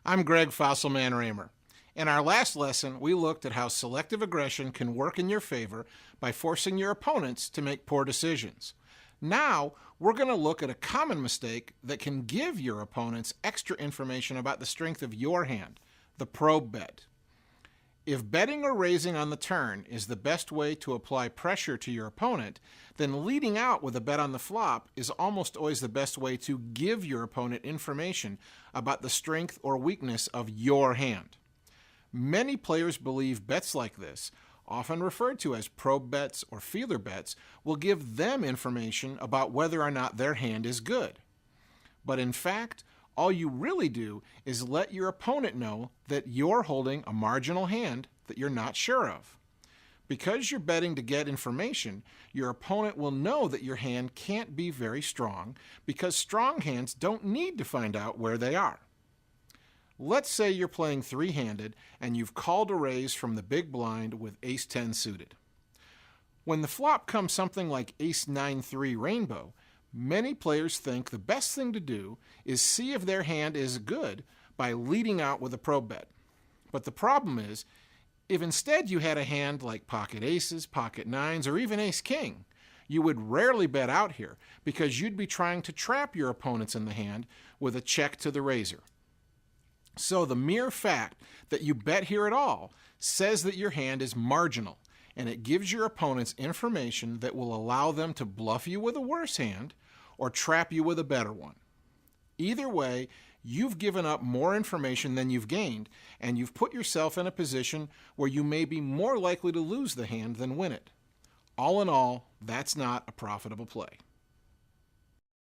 I'm Greg Fossilman Raymer. In our last lesson, we looked at how selective aggression can work in your favor by forcing your opponents to make poor decisions. Now, we're going to look at a common mistake that can give your opponents extra information about the strength of your hand, the probe bet. If betting or raising on the turn is the best way to apply pressure to your opponent, then leading out with a bet on the flop is almost always the best way to give your opponent information about the strength or weakness of your hand. Many players believe bets like this, often referred to as probe bets or feeler bets, will give them information about whether or not their hand is good. But in fact, all you really do is let your opponent know that you're holding a marginal hand that you're not sure of. Because you're betting to get information, your opponent will know that your hand can't be very strong because strong hands don't need to find out where they are. Let's say you're playing three-handed and you've called a raise from the big blind with ace-10 suited. When the flop comes something like ace-9-3 rainbow, many players think the best thing to do is see if their hand is good by leading out with a probe bet. But the problem is, if instead you had a hand like pocket aces, pocket nines, or even ace-king, you would rarely bet out here because you'd be trying to trap your opponents in the hand with a check to the razor. So the mere fact that you bet here at all says that your hand is marginal, and it gives your opponents information that will allow them to bluff you with a worse hand or trap you with a better one. Either way, you've given up more information than you've gained, and you've put yourself in a position where you may be more likely to lose the hand than win it. All in all, that's not a profitable play.